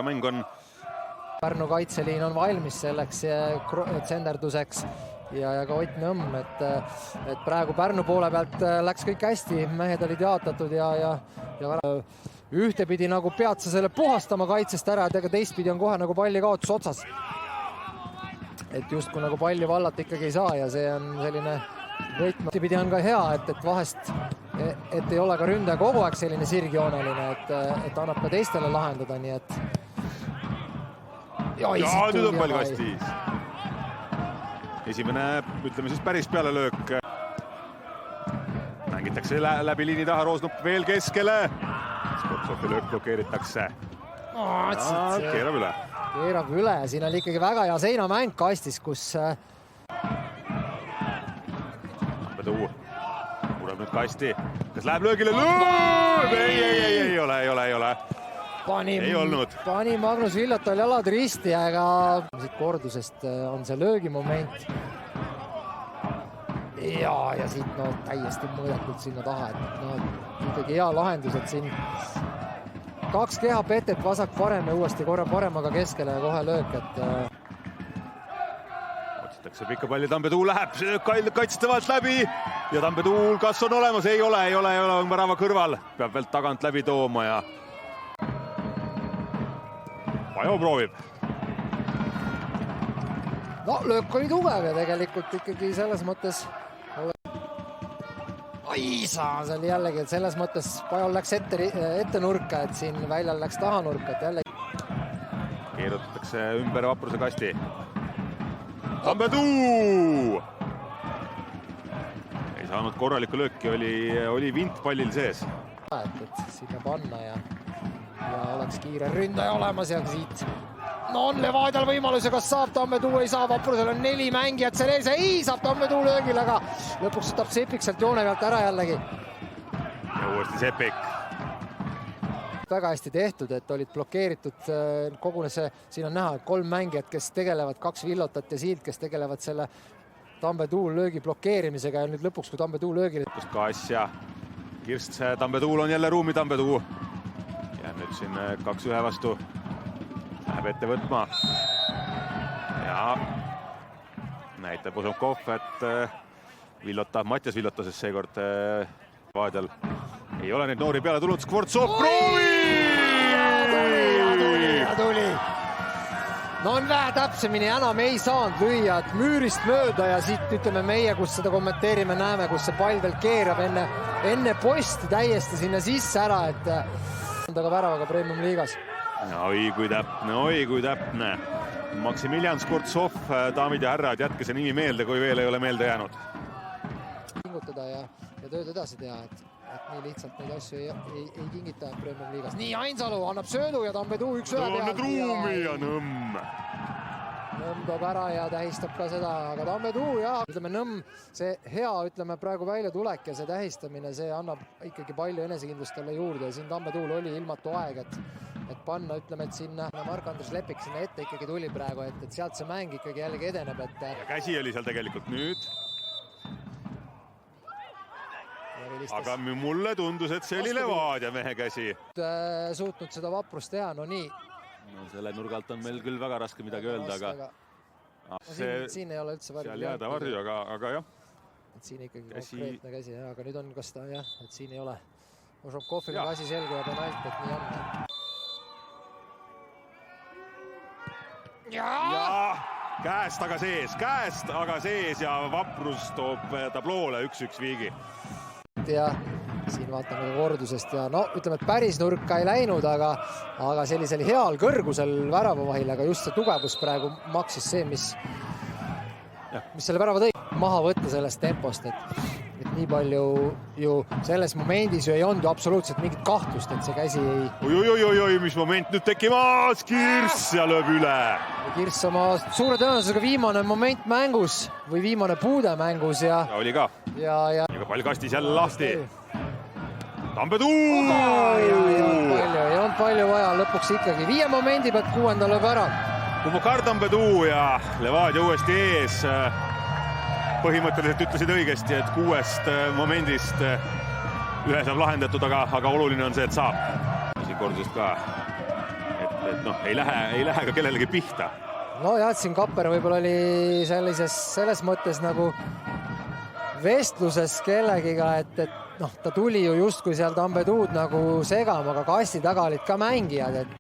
mäng on. Pärnu kaitseliin on valmis selleks tsenderduseks ja ka Ott Nõmm, et praegu Pärnu poole pealt läks kõik hästi, mehed olid jaotatud ja ühtepidi nagu pead sa selle puhastama kaitsest ära, et ega teistpidi on kohe nagu palli kaotus otsas. Et justkui nagu palli vallata ikkagi ei saa ja see on selline võitma. Ühtepidi on ka hea, et vahest et ei ole ka ründaja kogu aeg selline sirgjooneline, et annab ka teistele lahendada, nii et ja nüüd on pall kastis. Esimene, ütleme siis päris pealelöök. Mängitakse läbi liini taha, Roosnupp veel keskele. Skvortsovi löök blokeeritakse. Keerab üle. Keerab üle, siin oli ikkagi väga hea seinamäng kastis, kus Tambetuu tuleb nüüd kasti. Kas läheb löögile? Lööb! Ei ole. Pani Magnus Villotal jalad risti, aga siit kordusest on see löögimoment. Ja siit täiesti mõõdetud sinna taha, et ikkagi hea lahendus, et siin kaks keha petet, vasak parem ja uuesti korra paremaga keskele ja kohe löök, et otsitakse pikka palli, Tambetuu läheb kaitstavalt läbi ja Tambetuul kas on olemas? Ei ole, on värava kõrval. Peab veel tagant läbi tooma ja Pajo proovib. No löök oli tugev ja tegelikult ikkagi selles mõttes see oli jällegi, et selles mõttes Pajol läks ette nurka, et siin väljal läks taha nurka, et jällegi keerutatakse ümber Vapruse kasti. Tambetuu! Ei saanud korralikku lööki, oli vint pallil sees. Et sinna panna ja oleks kiire ründaja olemas ja siit on Levadial võimalus ja kas saab Tambetuu, ei saa, Vaprusel on 4 mängijat seal ees, ei saab Tambetuu löögil, aga lõpuks võtab Sepik sealt joone pealt ära jällegi. Ja uuesti Sepik. Väga hästi tehtud, et olid blokeeritud, kogunes siin on näha 3 mängijat, kes tegelevad, 2 Villotat ja Silt, kes tegelevad selle Tambetuu löögi blokeerimisega ja nüüd lõpuks, kui Tambetuu löögil. Kass ja Kirst, Tambetuul on jälle ruumi, Tambetuu. Ja nüüd siin 2-1 vastu läheb ette võtma. Ja näitab Osumkov, et Mattias Villotasest seekord Vaadjal ei ole neid noori peale tulnud. Skvortsov tuli! No on vähe täpsemini, enam ei saanud lüüa, et müürist mööda ja siit ütleme meie, kus seda kommenteerime, näeme, kus see pall veel keerab enne posti täiesti sinna sisse ära, et on ta ka väravaga Premium liigas. Oi kui täpne. Maximilian Skvortsov, daamid ja härrad, jätke see nimi meelde, kui veel ei ole meelde jäänud. Pingutada ja tööd edasi teha, et nii lihtsalt neid asju ei kingita Premium liigas. Nii, Ainsalu annab söödu ja Tambetuu 1-1 peal. On nüüd ruumi ja Nõmm. Nõmm toob ära ja tähistab ka seda, aga Tambetuu ja ütleme Nõmm, see hea, ütleme praegu välja tulek ja see tähistamine, see annab ikkagi palju enesekindlust talle juurde ja siin Tambetuul oli ilmatu aeg, et panna, ütleme, et sinna Mark-Andres Lepik sinna ette ikkagi tuli praegu, et sealt see mäng ikkagi jällegi edeneb, et ja käsi oli seal tegelikult nüüd. Aga mulle tundus, et see oli Levadia mehe käsi. Suutnud seda Vaprust teha, no nii. No selle nurgalt on meil küll väga raske midagi öelda, aga siin ei ole üldse varju. Seal jääda varju, aga jah. Et siin ikkagi konkreetne käsi, aga nüüd on kas ta jah, et siin ei ole. Osumkovil on asi selge ja penalt, et nii on. Ja käest aga sees ja Vaprus toob tabloole 1-1 viigi. Ja siin vaatame kordusest ja no ütleme, et päris nurka ei läinud, aga sellisel heal kõrgusel väravavahil, aga just see tugevus praegu maksis see, mis selle värava tõi. Maha võtta sellest tempost, et nii palju ju selles momendis ju ei olnud absoluutselt mingit kahtlust, et see käsi ei... Oi, mis moment nüüd tekimas, Kirss ja lööb üle. Kirss oma suure tõenäosusega viimane moment mängus või viimane puude mängus ja oli ka. Ja pall kastis jälle lahti. Tambetuu! Ei olnud palju vaja, lõpuks ikkagi 5 momendi pealt 6. lööb ära. Kubokar Tambetuu ja Levadia uuesti ees. Põhimõtteliselt ütlesid õigesti, et 6 momendist 1 saab lahendatud, aga oluline on see, et saab. Siin kordusest ka, et et noh, ei lähe ka kellelegi pihta. No jah, et siin Kapper võib-olla oli selles mõttes nagu vestluses kellegiga, et noh, ta tuli ju justkui seal Tambetuud nagu segama, aga kassi taga olid ka mängijad, et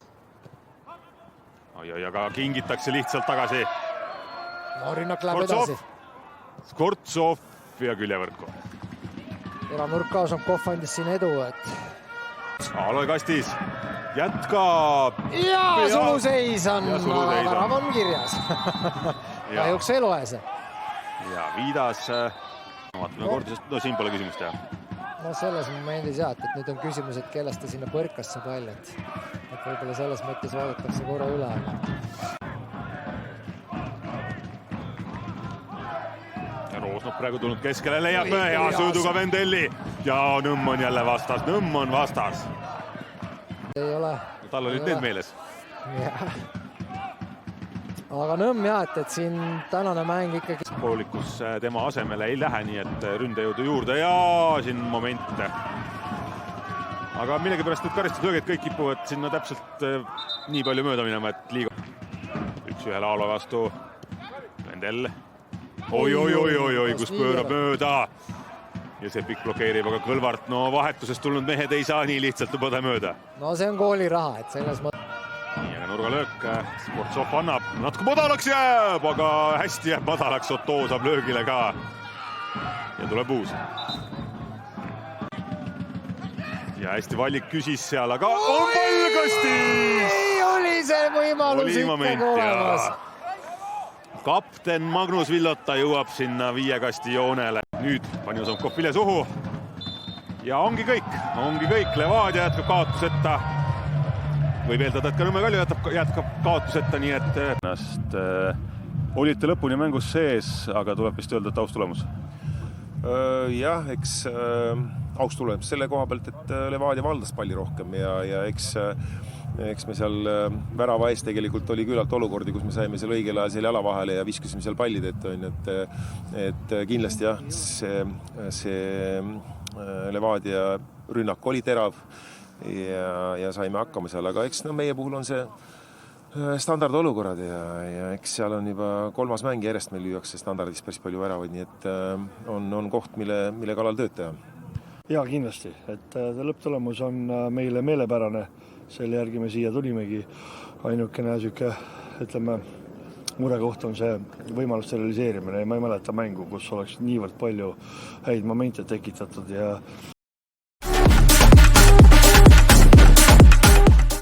aga kingitakse lihtsalt tagasi. no rünnak läheb edasi. Skortsov ja küljevõrku. Eranurk Kaasnokov andis siin edu, et Aloe kastis jätkab. ja suluseis on, värav on kirjas. Kahjuks ei loe see. Ja Viidas, vaatame kordusest, no siin pole küsimust jah. No selles momendis jah, et nüüd on küsimus, et kellest ta sinna põrkas see pall, et võib-olla selles mõttes vaadatakse korra üle. Ja Roosnov praegu tulnud keskele, leiab hea sõiduga Vendelli ja Nõmm on jälle vastas, Nõmm on vastas. Ei ole. Tal olid need meeles. Aga Nõmm jah, et siin tänane mäng ikkagi. Poolikus tema asemele ei lähe, nii et ründejõudu juurde ja siin momente. Aga millegipärast need karistustööged kõik kipuvad sinna täpselt nii palju mööda minema, et liiga. 1-1 Aloe vastu. Vendel. Oi, kus pöörab mööda. Ja see pikk blokeerib, aga Kõlvart, no vahetusest tulnud mehed ei saa nii lihtsalt lubada mööda. No see on kooli raha, et selles mõttes. Nii, aga nurgalöök. Sportsov annab, natuke madalaks jääb, aga hästi jääb madalaks. Otto saab löögile ka. Ja tuleb uus. Ja hästi Vallik küsis seal, aga on pall kastis! Oli see võimalus ikkagi olemas. Kapten Magnus Villota jõuab sinna 5 kasti joonele. Nüüd Panjusomkov vilje suhu. Ja ongi kõik. Levadia jätkab kaotuseta. Võib eeldada, et ka Nõmme Kalju jätkab kaotuseta, nii et ennast olite lõpuni mängus sees, aga tuleb vist öelda, et aus tulemus. Jah, eks aus tulemus selle koha pealt, et Levadia valdas palli rohkem ja eks me seal värava ees tegelikult oli küllalt olukordi, kus me saime seal õigel ajal seal jala vahele ja viskasime seal pallid ette, et kindlasti jah, see Levadia rünnak oli terav ja saime hakkama seal, aga eks meie puhul on see standardolukorrad ja eks seal on juba 3. mäng järjest meil lüüakse standardis päris palju väravaid, nii et on koht, mille kallal tööd teha. Ja kindlasti, et lõpptulemus on meile meelepärane, selle järgi me siia tulimegi. Ainukene ütleme, murekoht on see võimaluste realiseerimine ja ma ei mäleta mängu, kus oleks niivõrd palju häid momente tekitatud ja